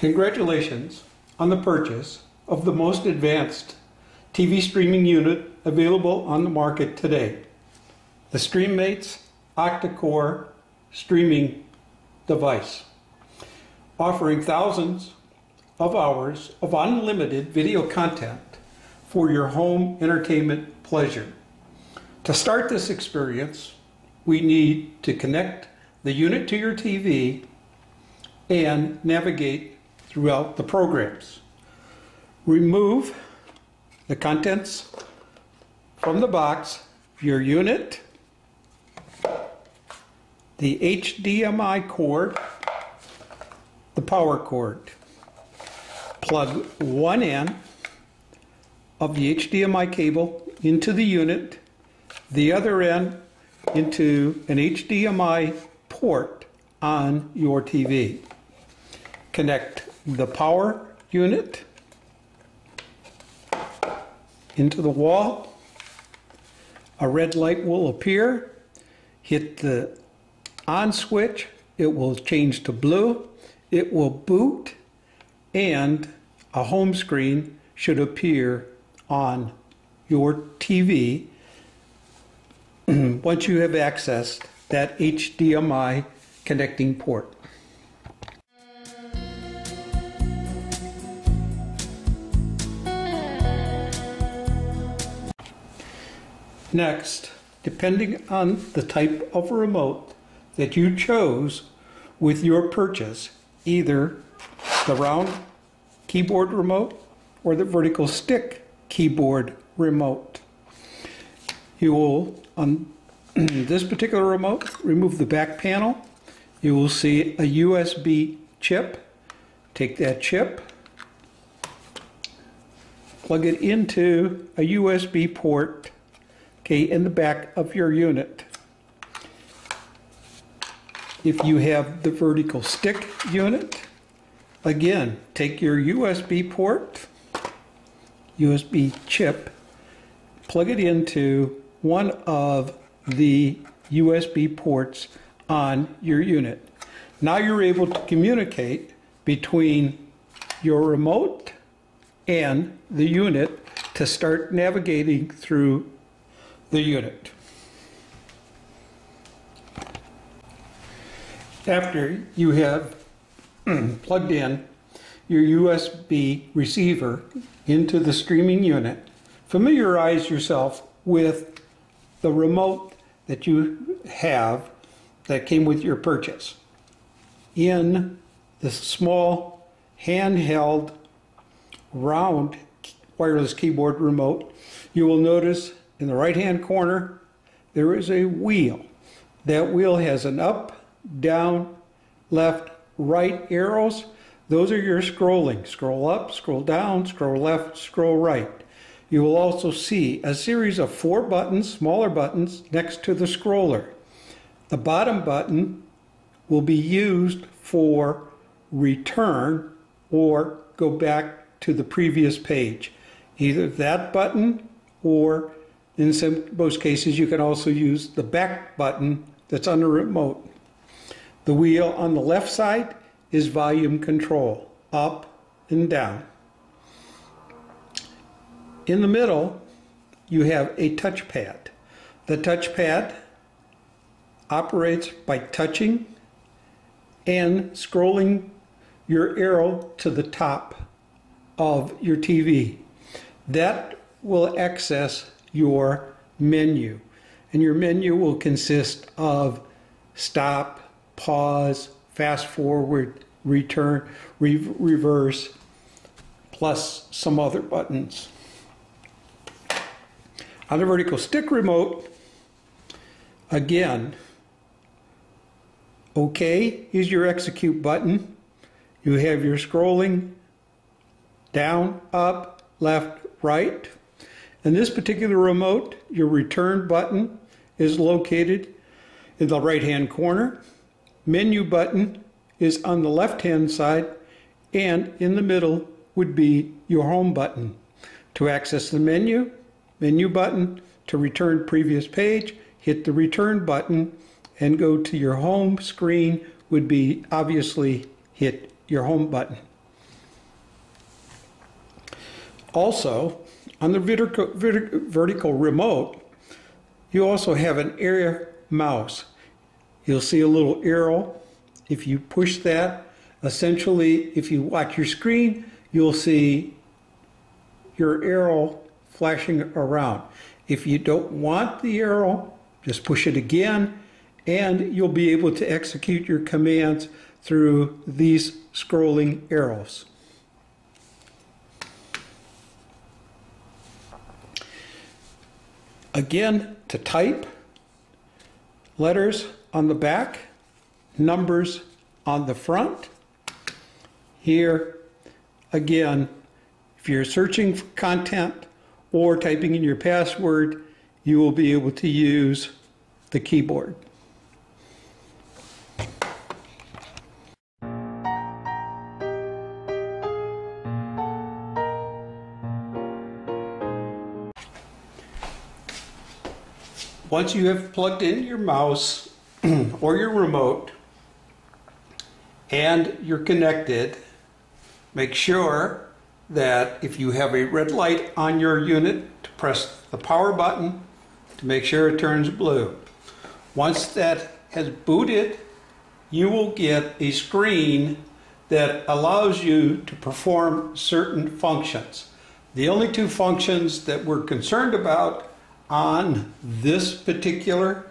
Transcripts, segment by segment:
Congratulations on the purchase of the most advanced TV streaming unit available on the market today, the StreamMates octa-core streaming device, offering thousands of hours of unlimited video content for your home entertainment pleasure. To start this experience, we need to connect the unit to your TV and navigate throughout the programs. Remove the contents from the box, your unit, the HDMI cord, the power cord. Plug one end of the HDMI cable into the unit, the other end into an HDMI port on your TV. Connect the power unit into the wall. A red light will appear. Hit the on switch. It will change to blue. It will boot, and a home screen should appear on your TV once you have accessed that HDMI connecting port. Next, depending on the type of remote that you chose with your purchase, either the round keyboard remote or the vertical stick keyboard remote, you will, on this particular remote, remove the back panel. You will see a USB chip. Take that chip, plug it into a USB port in the back of your unit. If you have the vertical stick unit, again, take your USB port, USB chip, plug it into one of the USB ports on your unit. Now you're able to communicate between your remote and the unit to start navigating through the unit. After you have plugged in your USB receiver into the streaming unit, familiarize yourself with the remote that you have that came with your purchase. In the small handheld round wireless keyboard remote, you will notice in the right-hand corner, there is a wheel. That wheel has an up, down, left, right arrows. Those are your scrolling. Scroll up, scroll down, scroll left, scroll right. You will also see a series of 4 buttons, smaller buttons, next to the scroller. The bottom button will be used for return or go back to the previous page. Either that button, or in most cases, you can also use the back button that's on the remote. The wheel on the left side is volume control, up and down. In the middle, you have a touchpad. The touchpad operates by touching and scrolling your arrow to the top of your TV. That will access your menu, and your menu will consist of stop, pause, fast forward, return, reverse, plus some other buttons. On the vertical stick remote, again, OK is your execute button. You have your scrolling down, up, left, right. In this particular remote, your return button is located in the right-hand corner. Menu button is on the left-hand side, and in the middle would be your home button. To access the menu, menu button. To return previous page, hit the return button and go to your home screen would be obviously hit your home button. Also, on the vertical remote, you also have an air mouse. You'll see a little arrow. If you push that, essentially, if you watch your screen, you'll see your arrow flashing around. If you don't want the arrow, just push it again, and you'll be able to execute your commands through these scrolling arrows. Again, to type, letters on the back, numbers on the front. Here, again, if you're searching for content or typing in your password, you will be able to use the keyboard. Once you have plugged in your mouse or your remote and you're connected, make sure that if you have a red light on your unit, to press the power button to make sure it turns blue. Once that has booted, you will get a screen that allows you to perform certain functions. The only two functions that we're concerned about on this particular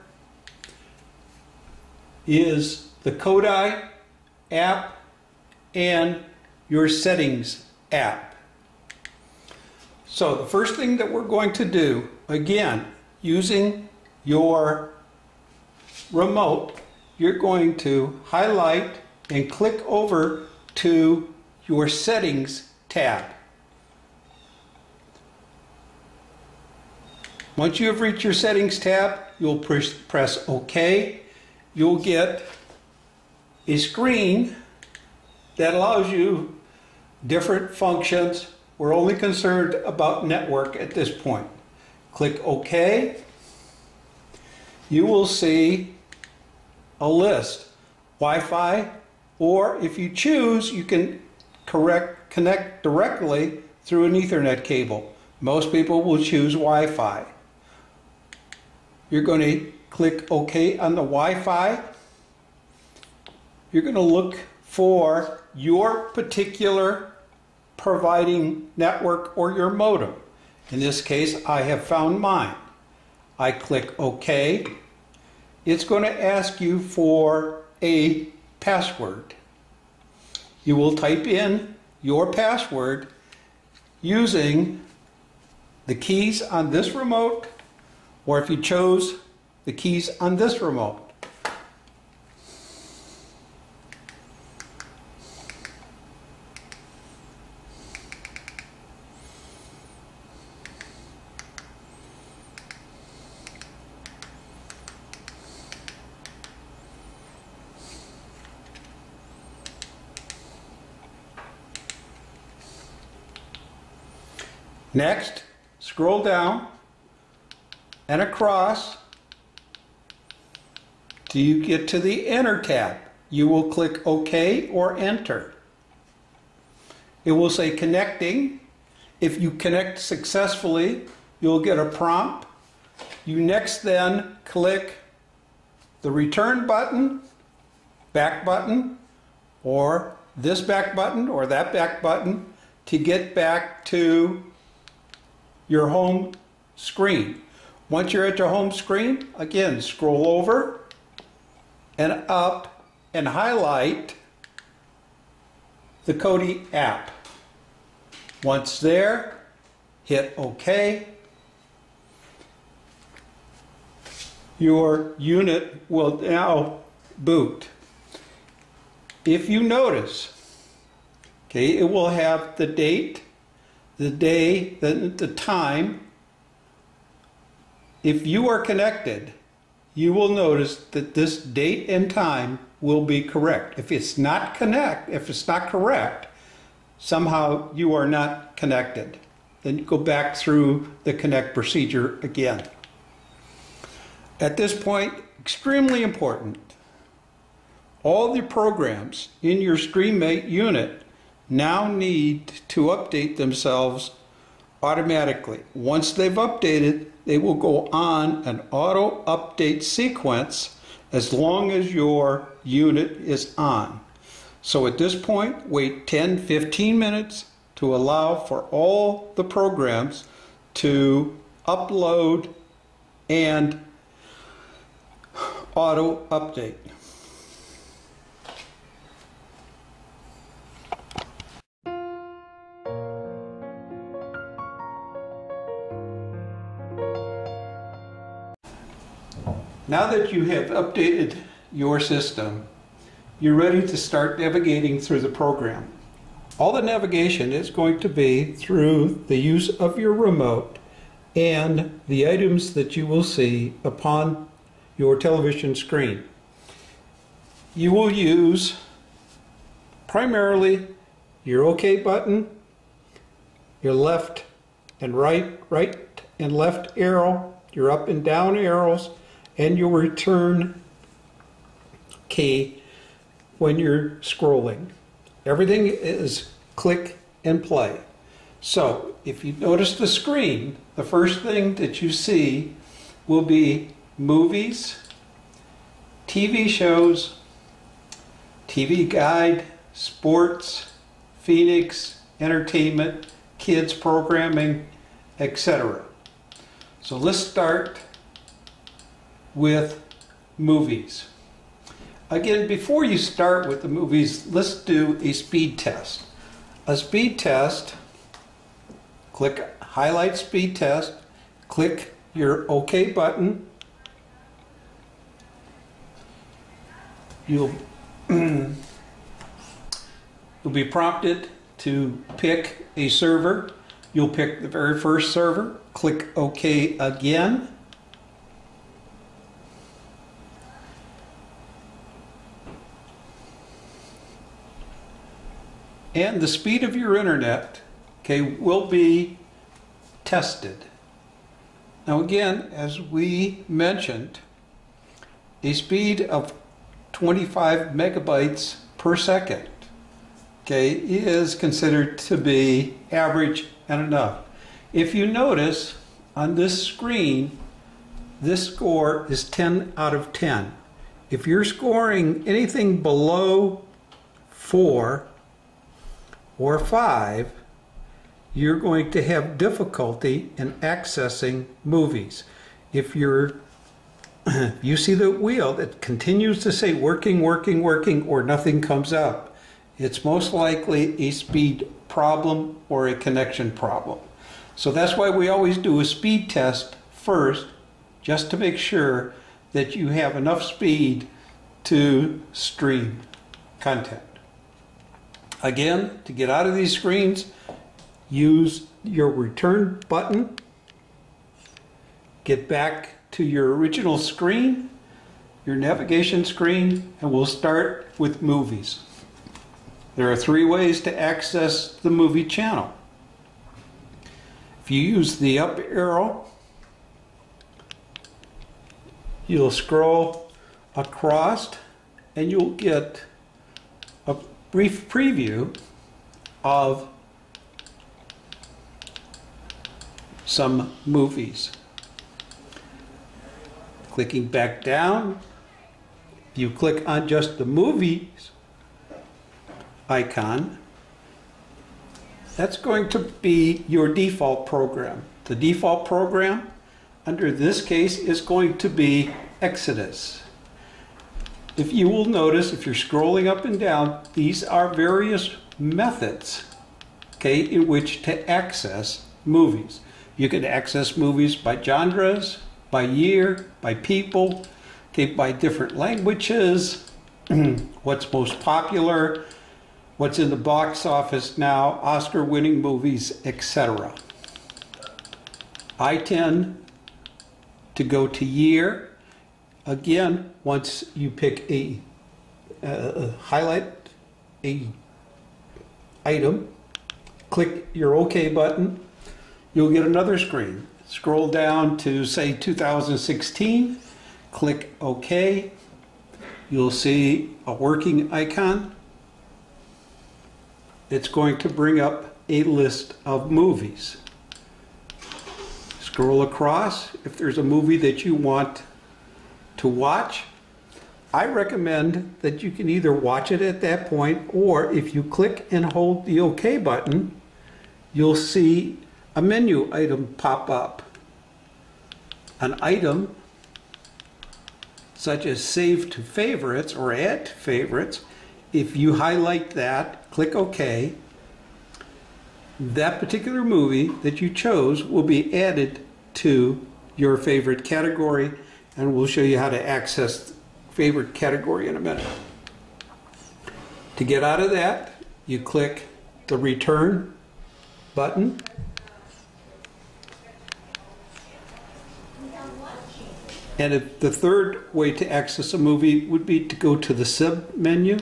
is the Kodai app and your settings app. So the first thing that we're going to do, again, using your remote, you're going to highlight and click over to your settings tab. Once you have reached your settings tab, you'll press OK. You'll get a screen that allows you different functions. We're only concerned about network at this point. Click OK. You will see a list, Wi-Fi, or if you choose, you can connect directly through an Ethernet cable. Most people will choose Wi-Fi. You're going to click OK on the Wi-Fi. You're going to look for your particular providing network or your modem. In this case, I have found mine. I click OK. It's going to ask you for a password. You will type in your password using the keys on this remote, or if you chose the keys on this remote. Next, scroll down and across till you get to the Enter tab. You will click OK or Enter. It will say Connecting. If you connect successfully, you'll get a prompt. You next then click the Return button, Back button, or this back button or that back button to get back to your home screen. Once you're at your home screen, again, scroll over and up and highlight the Kodi app. Once there, hit OK. Your unit will now boot. If you notice, okay, it will have the date, the day, the time. If you are connected, you will notice that this date and time will be correct. If it's not correct, somehow you are not connected. Then you go back through the connect procedure again. At this point, extremely important, all the programs in your StreamMate unit now need to update themselves automatically. Once they've updated, they will go on an auto update sequence as long as your unit is on. So at this point, wait 10-15 minutes to allow for all the programs to upload and auto update. Now that you have updated your system, you're ready to start navigating through the program. All the navigation is going to be through the use of your remote and the items that you will see upon your television screen. You will use primarily your OK button, your left and right and left arrow, your up and down arrows, and your return key when you're scrolling. Everything is click and play. So if you notice the screen, the first thing that you see will be movies, TV shows, TV guide, sports, Phoenix, entertainment, kids programming, etc. So let's start with movies. Again, before you start with the movies, let's do a speed test. A speed test, click highlight speed test, click your OK button. You'll be prompted to pick a server. You'll pick the very first server, click OK again. And the speed of your internet, okay, will be tested. Now again, as we mentioned, a speed of 25 megabytes per second, okay, is considered to be average and enough. If you notice on this screen, this score is 10 out of 10. If you're scoring anything below 4 or 5, you're going to have difficulty in accessing movies. If you see the wheel that continues to say working, working, working, or nothing comes up, it's most likely a speed problem or a connection problem. So that's why we always do a speed test first, just to make sure that you have enough speed to stream content. Again, to get out of these screens, use your return button, get back to your original screen, your navigation screen, and we'll start with movies. There are 3 ways to access the movie channel. If you use the up arrow, you'll scroll across and you'll get a brief preview of some movies. Clicking back down, if you click on just the movies icon, that's going to be your default program. The default program under this case is going to be Exodus. If you will notice, if you're scrolling up and down, these are various methods, okay, in which to access movies. You can access movies by genres, by year, by people, okay, by different languages, what's most popular, what's in the box office now, Oscar-winning movies, etc. I tend to go to year. Again, once you pick a highlight a item, click your OK button, you'll get another screen. Scroll down to say 2016, click OK. You'll see a working icon. It's going to bring up a list of movies. Scroll across. If there's a movie that you want to watch, I recommend that you can either watch it at that point, or if you click and hold the OK button, you'll see a menu item pop up. An item such as Save to Favorites or Add to Favorites. If you highlight that, click OK, that particular movie that you chose will be added to your favorite category, and we'll show you how to access favorite category in a minute. To get out of that, you click the Return button. And if the third way to access a movie would be to go to the sub menu.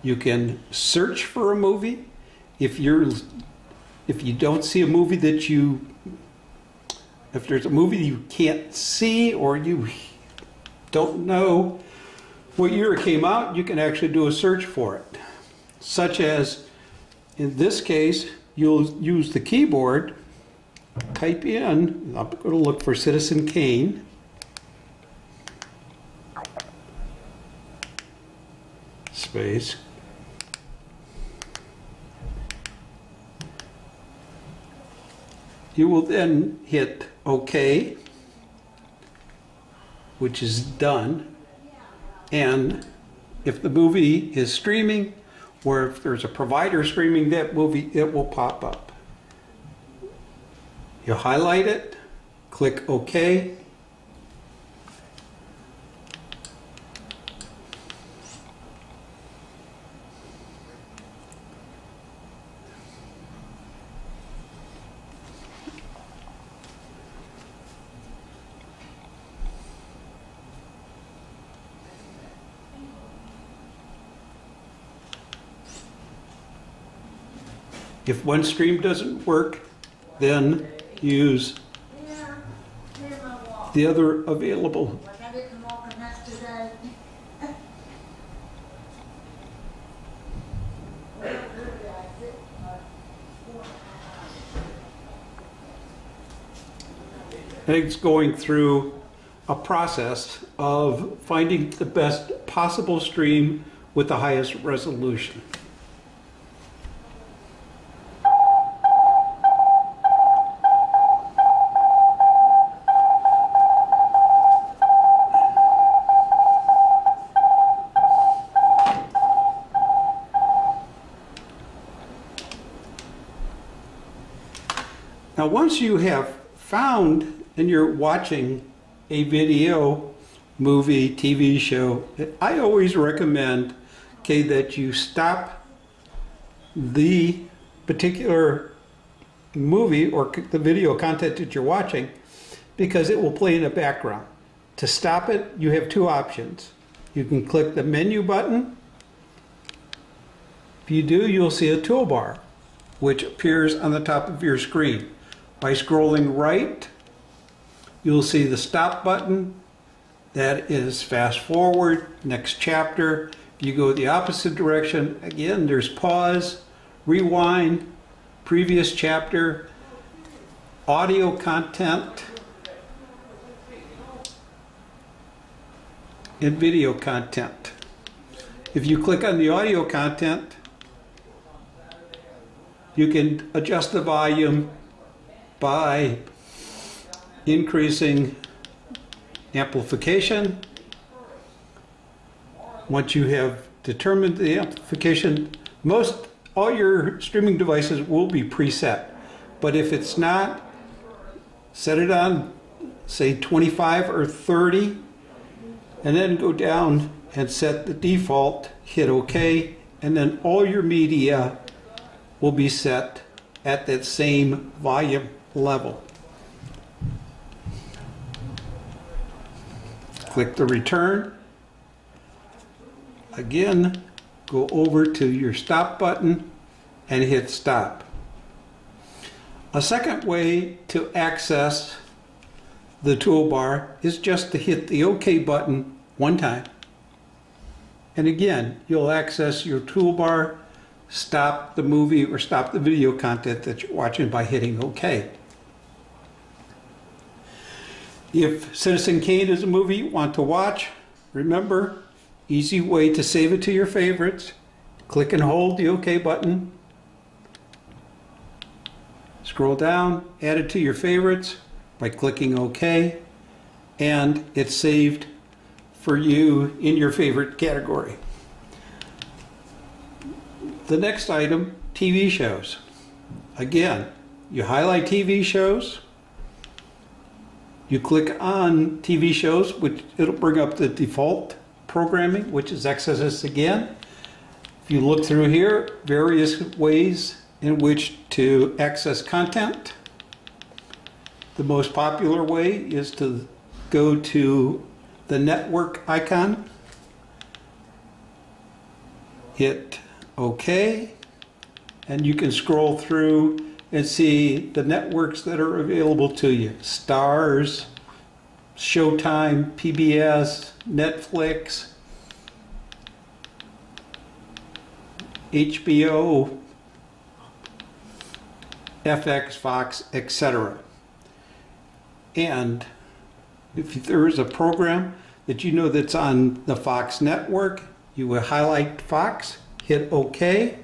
You can search for a movie. If you don't see a movie that if there's a movie you can't see, or you don't know what year it came out, you can actually do a search for it. Such as, in this case, you'll use the keyboard, type in, I'm going to look for Citizen Kane. Space. You will then hit OK, which is done. And if the movie is streaming, or if there's a provider streaming that movie, it will pop up. You highlight it, click OK. If one stream doesn't work, then use the other available. It's going through a process of finding the best possible stream with the highest resolution. Now, once you have found and you're watching a video, movie, TV show, I always recommend, that you stop the particular movie or the video content that you're watching, because it will play in the background. To stop it, you have two options. You can click the menu button. If you do, you'll see a toolbar, which appears on the top of your screen. By scrolling right, you'll see the stop button. That is fast forward, next chapter. If you go the opposite direction, again, there's pause, rewind, previous chapter, audio content, and video content. If you click on the audio content, you can adjust the volume by increasing amplification. Once you have determined the amplification, all your streaming devices will be preset. But if it's not, set it on, say 25 or 30, and then go down and set the default, hit OK, and then all your media will be set at that same volume level. Click the return. Again, go over to your stop button and hit stop. A second way to access the toolbar is just to hit the OK button one time. And again, you'll access your toolbar, stop the movie or stop the video content that you're watching by hitting OK. If Citizen Kane is a movie you want to watch, remember, easy way to save it to your favorites. Click and hold the OK button. Scroll down, add it to your favorites by clicking OK, and it's saved for you in your favorite category. The next item, TV shows. Again, you highlight TV shows, you click on TV shows, which it'll bring up the default programming, which is access again. If you look through here, various ways in which to access content. The most popular way is to go to the network icon, hit OK, and you can scroll through and see the networks that are available to you. Stars, Showtime, PBS, Netflix, HBO, FX, Fox, etc. And if there is a program that you know that's on the Fox network, you will highlight Fox, hit OK.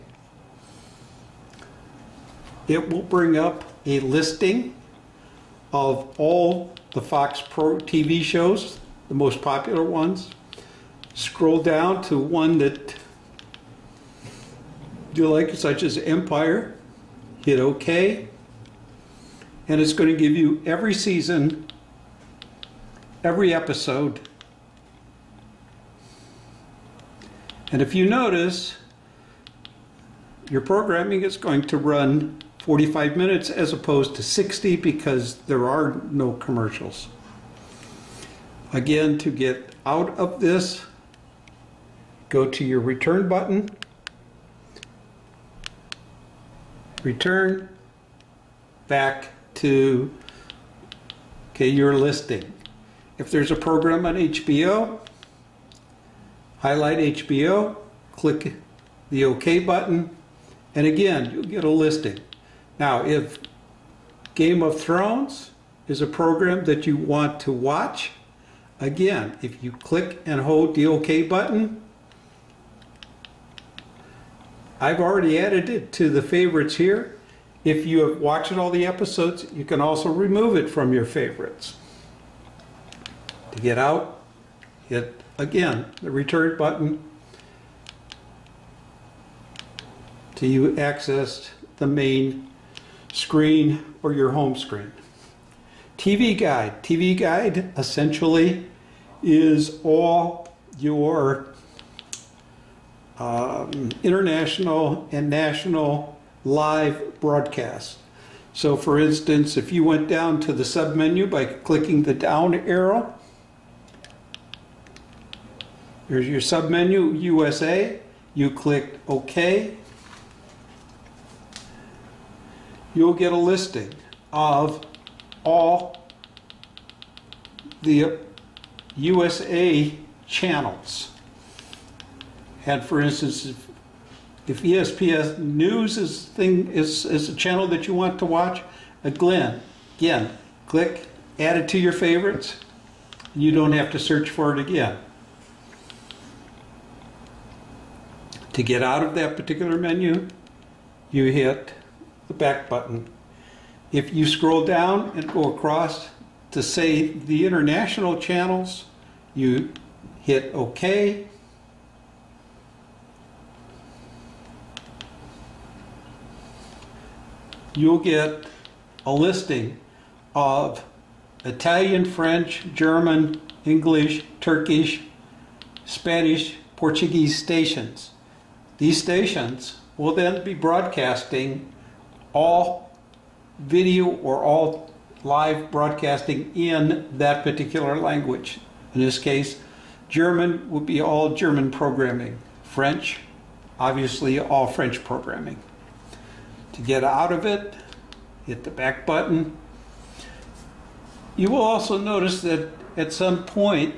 It will bring up a listing of all the Fox Pro TV shows, the most popular ones. Scroll down to one that you like, such as Empire, hit OK, and it's going to give you every season, every episode. And if you notice, your programming is going to run 45 minutes as opposed to 60 because there are no commercials. Again, to get out of this, go to your return button, return back to your listing. If there's a program on HBO, highlight HBO, click the OK button, and again, you'll get a listing. Now, if Game of Thrones is a program that you want to watch, again, if you click and hold the OK button, I've already added it to the favorites here. If you have watched all the episodes, you can also remove it from your favorites. To get out, hit again the return button till you access the main screen or your home screen. TV Guide. TV Guide essentially is all your international and national live broadcasts. So for instance, if you went down to the submenu by clicking the down arrow, there's your submenu, USA, you click OK, you'll get a listing of all the USA channels. And for instance, if ESPN News is a channel that you want to watch, again, click, add it to your favorites. You don't have to search for it again. To get out of that particular menu, you hit the back button. If you scroll down and go across to say the international channels, you hit OK. You'll get a listing of Italian, French, German, English, Turkish, Spanish, Portuguese stations. These stations will then be broadcasting all video or all live broadcasting in that particular language. In this case, German would be all German programming. French, obviously all French programming. To get out of it, hit the back button. You will also notice that at some point,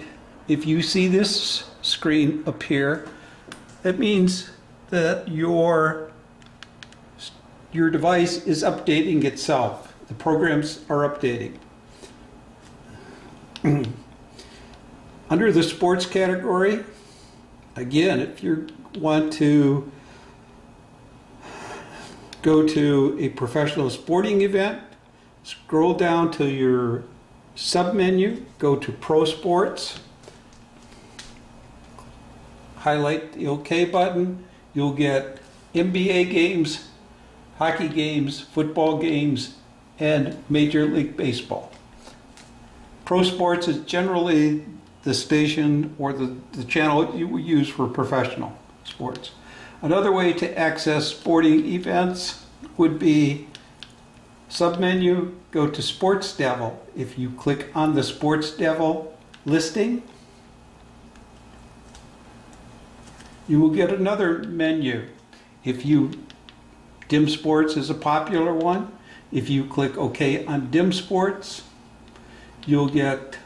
if you see this screen appear, that means that your device is updating itself. The programs are updating. Under the sports category, again, if you want to go to a professional sporting event, scroll down to your submenu, go to Pro Sports, highlight the OK button. You'll get NBA games, hockey games, football games, and Major League Baseball. Pro Sports is generally the station or the channel you would use for professional sports. Another way to access sporting events would be submenu, go to Sports Devil. If you click on the Sports Devil listing, you will get another menu. If you, Dim Sports is a popular one. If you click OK on Dim Sports, you'll get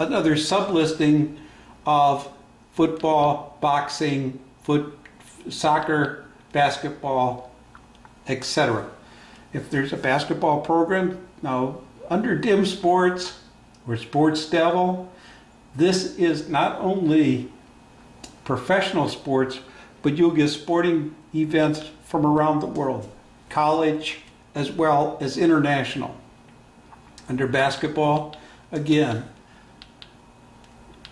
another sub-listing of football, boxing, soccer, basketball, etc. If there's a basketball program, now under Dim Sports or Sports Devil, this is not only professional sports, but you'll get sporting events from around the world, college as well as international. Under basketball, again,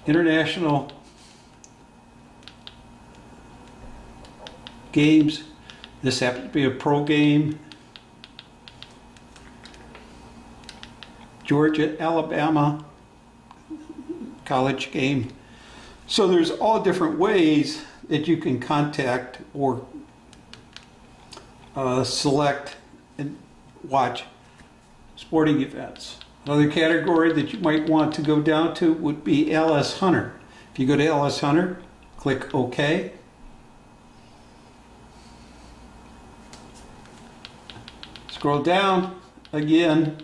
international games. This happens to be a pro game. Georgia, Alabama, college game. So there's all different ways that you can contact or select and watch sporting events. Another category that you might want to go down to would be LS Hunter. If you go to LS Hunter, click OK. Scroll down, again,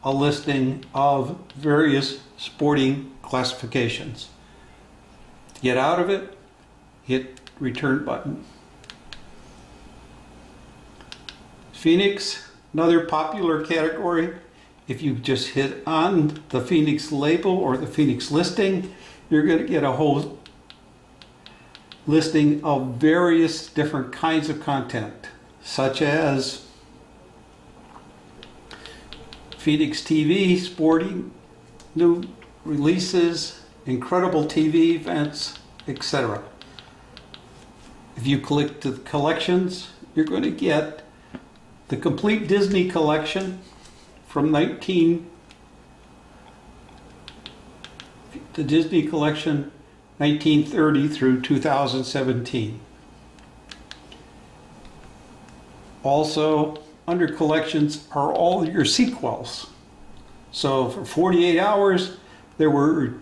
a listing of various sporting classifications. To get out of it, hit return button. Phoenix, another popular category. If you just hit on the Phoenix label or the Phoenix listing, you're going to get a whole listing of various different kinds of content, such as Phoenix TV, sporting, new releases, incredible TV events, etc. If you click to the collections, you're going to get the complete Disney collection from the Disney collection 1930 through 2017. Also, under collections are all your sequels. So for 48 hours, there were,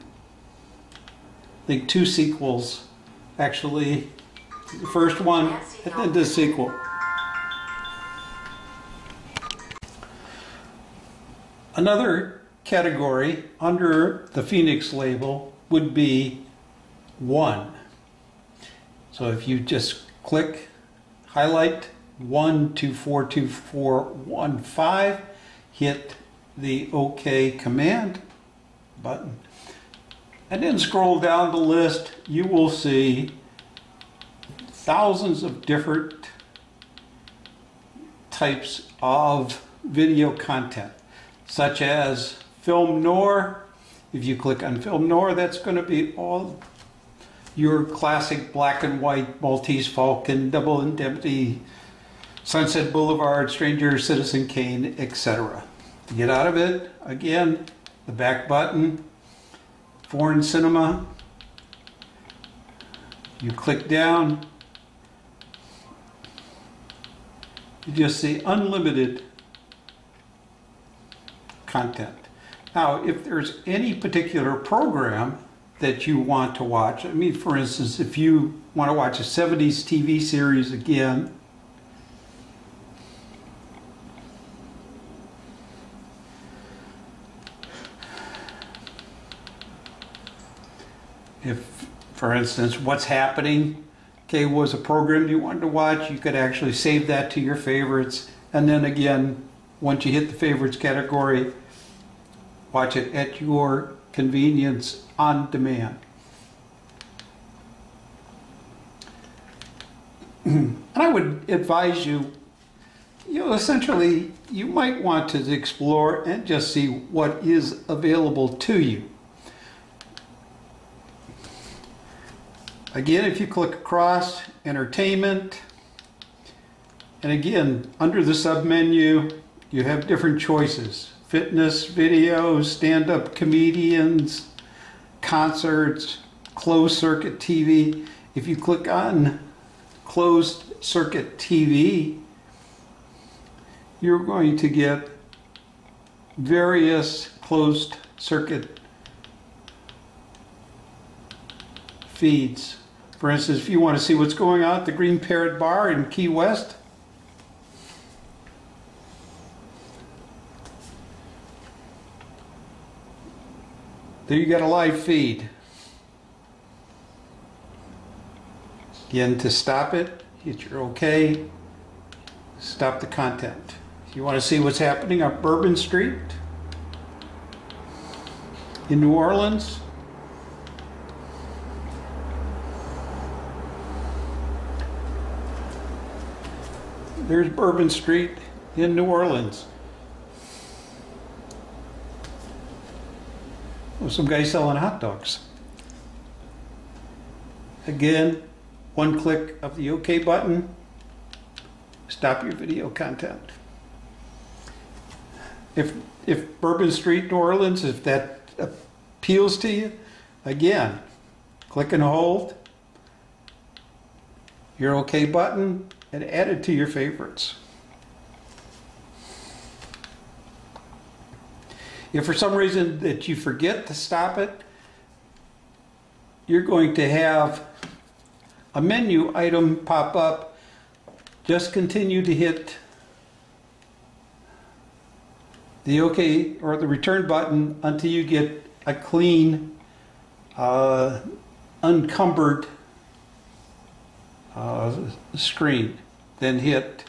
I think, 2 sequels. Actually, the first one and then the sequel. Another category under the Phoenix label would be 1. So if you just click, highlight 1242415, hit the OK command button, and then scroll down the list, you will see thousands of different types of video content, such as film noir. If you click on film noir, that's going to be all your classic black and white Maltese Falcon, Double Indemnity, Sunset Boulevard, Stranger, Citizen Kane, etc. To get out of it, again, the back button, foreign cinema. You click down, you just see unlimited content. Now, if there's any particular program that you want to watch, I mean, for instance, if you want to watch a 70s TV series again, if, for instance, What's Happening, okay, was a program you wanted to watch, you could actually save that to your favorites, and then again, once you hit the favorites category, watch it at your convenience on demand. And I would advise you, essentially, you might want to explore and just see what is available to you. Again, if you click across entertainment, and again, under the submenu, you have different choices: fitness videos, stand-up comedians, concerts, closed circuit TV. If you click on closed circuit TV, you're going to get various closed circuit feeds. For instance, if you want to see what's going on at the Green Parrot Bar in Key West, there you got a live feed. Again, to stop it, hit your OK, stop the content. If you want to see what's happening on Bourbon Street in New Orleans, there's Bourbon Street in New Orleans. Oh, some guy selling hot dogs. Again, one click of the OK button, stop your video content. If Bourbon Street, New Orleans, if that appeals to you, again, click and hold your OK button and add it to your favorites. If for some reason that you forget to stop it, you're going to have a menu item pop up. Just continue to hit the OK or the return button until you get a clean, unencumbered screen. Then hit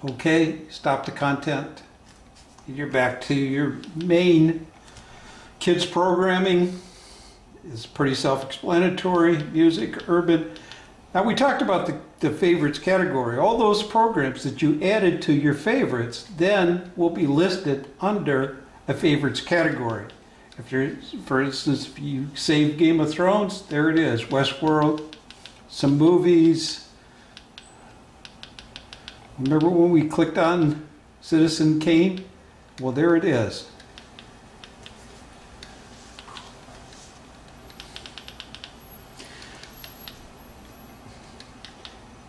OK, stop the content. You're back to your main kids programming. It's pretty self-explanatory: music, urban. Now, we talked about the favorites category. All those programs that you added to your favorites then will be listed under a favorites category. If you're, for instance, if you save Game of Thrones, there it is, Westworld, some movies. Remember when we clicked on Citizen Kane? Well, there it is.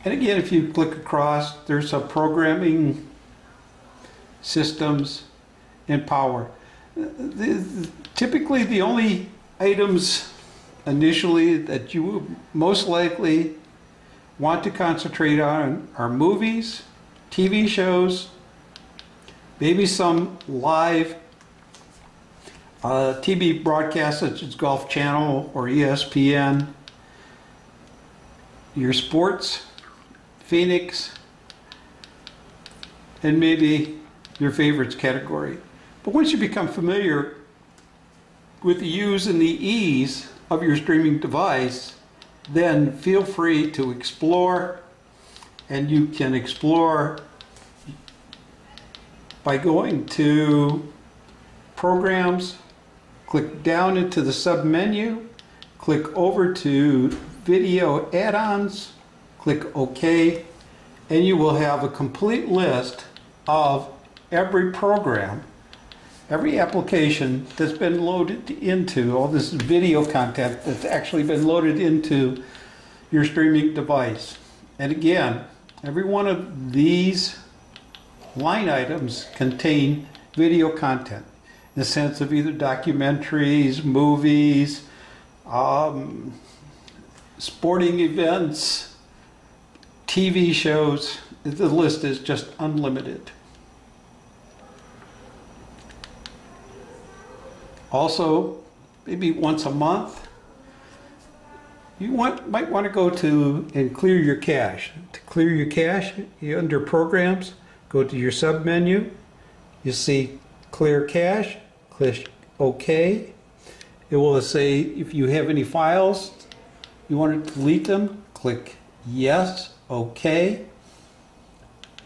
And again, if you click across, there's some programming, systems, and power. Typically, the only items initially that you will most likely want to concentrate on are movies, TV shows, maybe some live TV broadcasts such as Golf Channel or ESPN, your sports, Phoenix, and maybe your favorites category. But once you become familiar with the U's and the E's of your streaming device, then feel free to explore, and you can explore by going to Programs, click down into the sub-menu, click over to Video Add-ons, click OK, and you will have a complete list of every program, every application that's been loaded into, all this video content that's actually been loaded into your streaming device. And again, every one of these line items contain video content in the sense of either documentaries, movies, sporting events, TV shows. The list is just unlimited. Also, maybe once a month, you might want to go to and clear your cache. To clear your cache, you under Programs, go to your sub menu. You see Clear Cache. Click OK. It will say if you have any files, you want to delete them, click yes, okay.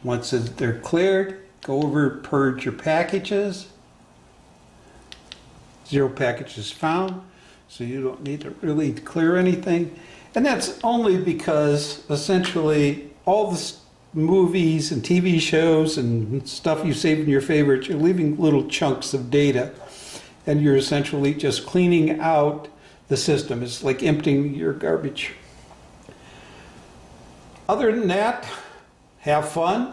Once they're cleared, go over purge your packages. 0 packages found, so you don't need to really clear anything. And that's only because essentially all the movies and TV shows and stuff you save in your favorites, you're leaving little chunks of data, and you're essentially just cleaning out the system. It's like emptying your garbage. Other than that, have fun.